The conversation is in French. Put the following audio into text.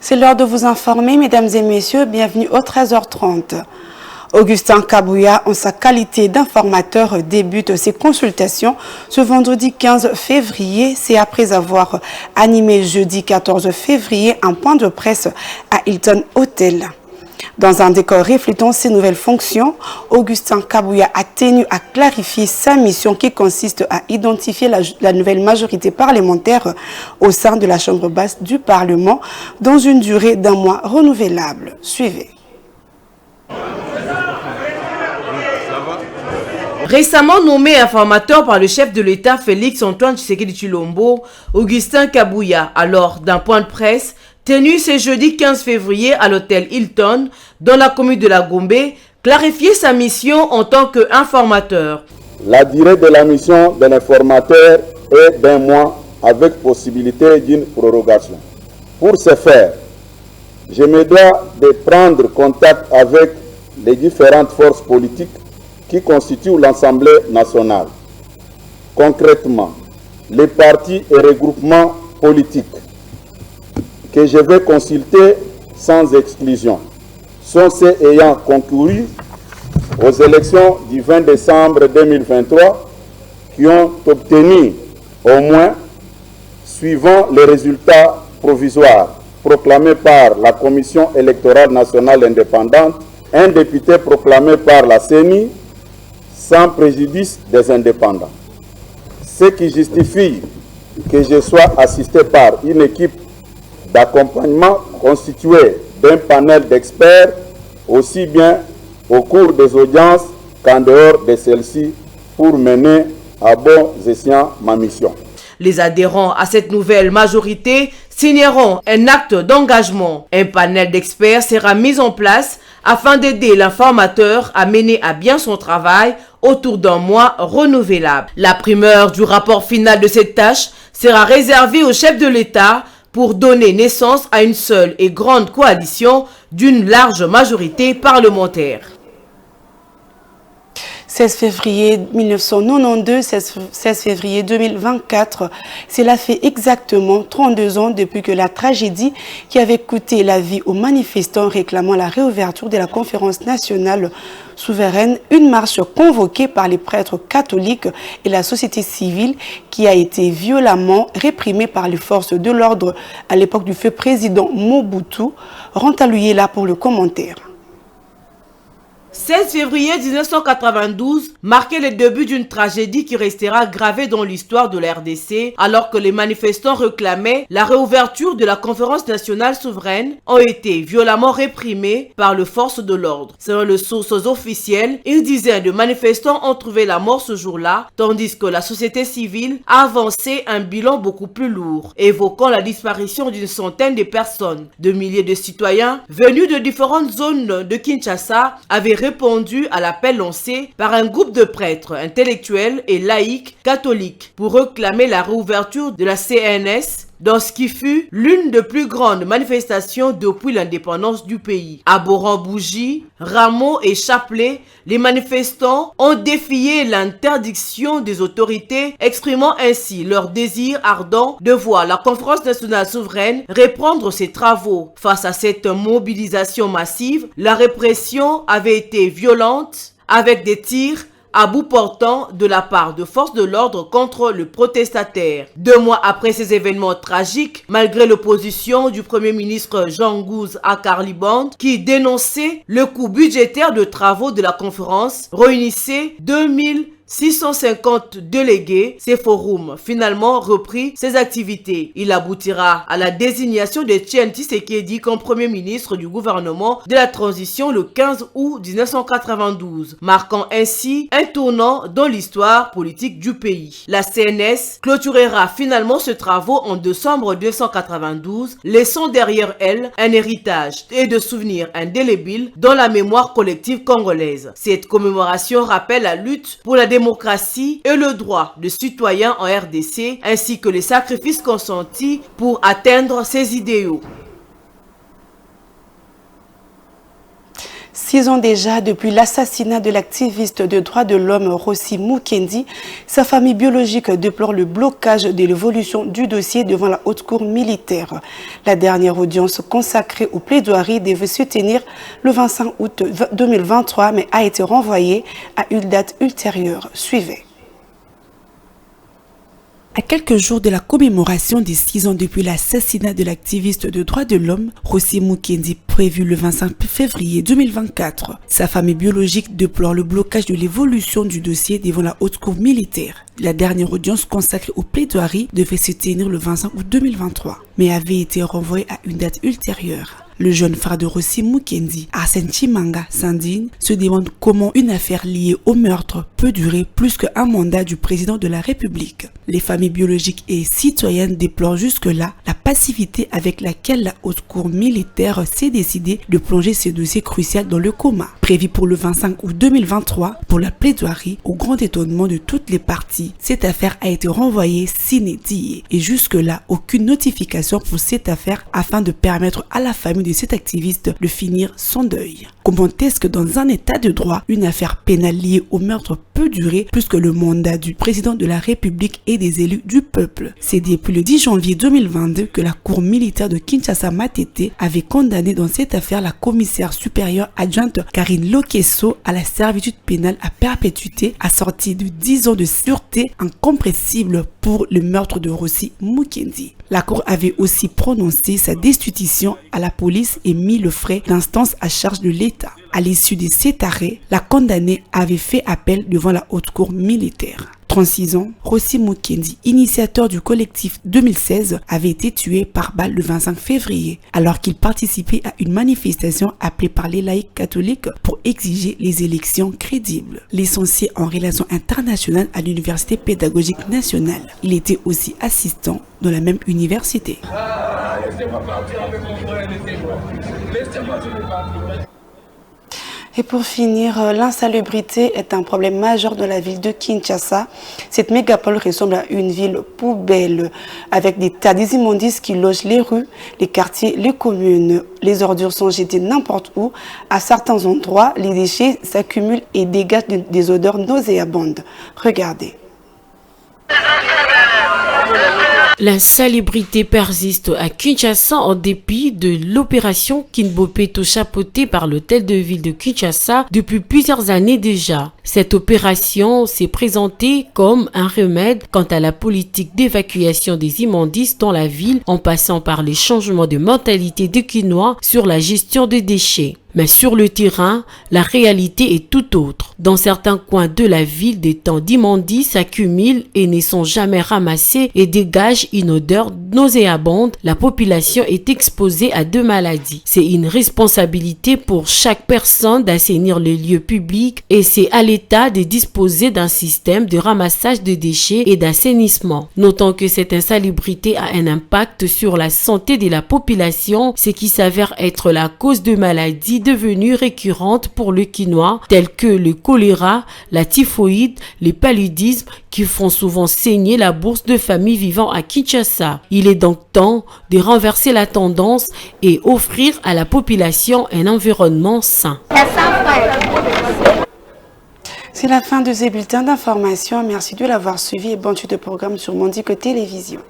C'est l'heure de vous informer, mesdames et messieurs. Bienvenue au 13h30. Augustin Kabouya, en sa qualité d'informateur, débute ses consultations ce vendredi 15 février. C'est après avoir animé jeudi 14 février un point de presse à Hilton Hotel. Dans un décor reflétant ses nouvelles fonctions, Augustin Kabouya a tenu à clarifier sa mission qui consiste à identifier la nouvelle majorité parlementaire au sein de la Chambre basse du Parlement dans une durée d'un mois renouvelable. Suivez. Récemment nommé informateur par le chef de l'État Félix-Antoine Tshisekedi Tshilombo, Augustin Kabouya, alors d'un point de presse, tenu ce jeudi 15 février à l'hôtel Hilton, dans la commune de la Gombe, clarifier sa mission en tant qu'informateur. La durée de la mission de l'informateur est d'un mois avec possibilité d'une prorogation. Pour ce faire, je me dois de prendre contact avec les différentes forces politiques qui constituent l'Assemblée nationale. Concrètement, les partis et regroupements politiques que je vais consulter sans exclusion sont ceux ayant concouru aux élections du 20 décembre 2023 qui ont obtenu au moins, suivant les résultats provisoires proclamés par la Commission électorale nationale indépendante, un député proclamé par la CENI sans préjudice des indépendants. Ce qui justifie que je sois assisté par une équipe d'accompagnement constitué d'un panel d'experts, aussi bien au cours des audiences qu'en dehors de celles-ci, pour mener à bon escient ma mission. Les adhérents à cette nouvelle majorité signeront un acte d'engagement. Un panel d'experts sera mis en place afin d'aider l'informateur à mener à bien son travail autour d'un mois renouvelable. La primeur du rapport final de cette tâche sera réservée au chef de l'État pour donner naissance à une seule et grande coalition d'une large majorité parlementaire. 16 février 1992, 16 février 2024, cela fait exactement 32 ans depuis que la tragédie qui avait coûté la vie aux manifestants réclamant la réouverture de la conférence nationale souveraine, une marche convoquée par les prêtres catholiques et la société civile qui a été violemment réprimée par les forces de l'ordre à l'époque du feu président Mobutu. Rantalouye là pour le commentaire. 16 février 1992 marquait le début d'une tragédie qui restera gravée dans l'histoire de la RDC alors que les manifestants réclamaient la réouverture de la conférence nationale souveraine ont été violemment réprimés par les forces de l'ordre. Selon les sources officielles, une dizaine de manifestants ont trouvé la mort ce jour-là, tandis que la société civile a avancé un bilan beaucoup plus lourd, évoquant la disparition d'une centaine de personnes. De milliers de citoyens venus de différentes zones de Kinshasa avaient répondu à l'appel lancé par un groupe de prêtres intellectuels et laïcs catholiques pour réclamer la réouverture de la CNS dans ce qui fut l'une des plus grandes manifestations depuis l'indépendance du pays. Arborant bougies, rameaux et chapelets, les manifestants ont défié l'interdiction des autorités, exprimant ainsi leur désir ardent de voir la conférence nationale souveraine reprendre ses travaux. Face à cette mobilisation massive, la répression avait été violente avec des tirs à bout portant de la part de forces de l'ordre contre le protestataire. 2 mois après ces événements tragiques, malgré l'opposition du Premier ministre Jean Gouze à Carliband, qui dénonçait le coût budgétaire de travaux de la conférence, réunissait 2650 délégués, ces forums finalement repris ses activités. Il aboutira à la désignation de Etienne Tshisekedi comme Premier ministre du gouvernement de la transition le 15 août 1992, marquant ainsi un tournant dans l'histoire politique du pays. La CNS clôturera finalement ce travaux en décembre 1992, laissant derrière elle un héritage et de souvenirs indélébiles dans la mémoire collective congolaise. Cette commémoration rappelle la lutte pour la démocratie et le droit de citoyens en RDC, ainsi que les sacrifices consentis pour atteindre ces idéaux. 6 ans déjà depuis l'assassinat de l'activiste de droits de l'homme Rossi Mukendi, sa famille biologique déplore le blocage de l'évolution du dossier devant la haute cour militaire. La dernière audience consacrée aux plaidoiries devait se tenir le 25 août 2023 mais a été renvoyée à une date ultérieure. Suivez. À quelques jours de la commémoration des 6 ans depuis l'assassinat de l'activiste de droits de l'homme, Rossi Mukendi, prévu le 25 février 2024, sa famille biologique déplore le blocage de l'évolution du dossier devant la haute cour militaire. La dernière audience consacrée aux plaidoiries devait se tenir le 25 août 2023, mais avait été renvoyée à une date ultérieure. Le jeune frère de Rossi Mukendi, Arsène Chimanga, s'indigne, se demande comment une affaire liée au meurtre peut durer plus qu'un mandat du président de la République. Les familles biologiques et citoyennes déplorent jusque-là la passivité avec laquelle la haute cour militaire s'est décidée de plonger ce dossier crucial dans le coma. Prévu pour le 25 août 2023 pour la plaidoirie, au grand étonnement de toutes les parties, cette affaire a été renvoyée sine die et jusque-là aucune notification pour cette affaire afin de permettre à la famille de cet activiste de finir son deuil. Comment est-ce que dans un état de droit, une affaire pénale liée au meurtre peut durer plus que le mandat du président de la République et des élus du peuple? C'est depuis le 10 janvier 2022 que la cour militaire de Kinshasa Matete avait condamné dans cette affaire la commissaire supérieure adjointe Karine Lokesso à la servitude pénale à perpétuité assortie de 10 ans de sûreté incompressible pour le meurtre de Rossi Mukendi. La cour avait aussi prononcé sa destitution à la police et mis le frais d'instance à charge de l'État. À l'issue de cet arrêt, la condamnée avait fait appel devant la haute cour militaire. 36 ans, Rossi Mukendi, initiateur du collectif 2016, avait été tué par balle le 25 février alors qu'il participait à une manifestation appelée par les laïcs catholiques pour exiger les élections crédibles. Licencié en relations internationales à l'Université pédagogique nationale, il était aussi assistant dans la même université. Et pour finir, l'insalubrité est un problème majeur de la ville de Kinshasa. Cette mégapole ressemble à une ville poubelle avec des tas d'immondices qui logent les rues, les quartiers, les communes. Les ordures sont jetées n'importe où. À certains endroits, les déchets s'accumulent et dégagent des odeurs nauséabondes. Regardez. L'insalubrité persiste à Kinshasa en dépit de l'opération Kinbopeto chapeautée par l'hôtel de ville de Kinshasa depuis plusieurs années déjà. Cette opération s'est présentée comme un remède quant à la politique d'évacuation des immondices dans la ville en passant par les changements de mentalité des Kinois sur la gestion des déchets. Mais sur le terrain, la réalité est tout autre. Dans certains coins de la ville, des temps d'immondices s'accumulent et ne sont jamais ramassés et dégagent une odeur nauséabonde. La population est exposée à 2 maladies. C'est une responsabilité pour chaque personne d'assainir les lieux publics et c'est à l'État de disposer d'un système de ramassage de déchets et d'assainissement. Notons que cette insalubrité a un impact sur la santé de la population, ce qui s'avère être la cause de maladies devenues récurrentes pour le Kinois, telles que le choléra, la typhoïde, les paludismes qui font souvent saigner la bourse de familles vivant à Kinshasa. Il est donc temps de renverser la tendance et offrir à la population un environnement sain. C'est la fin de ce bulletin d'information. Merci de l'avoir suivi et bonne suite de programme sur Mondico Télévision.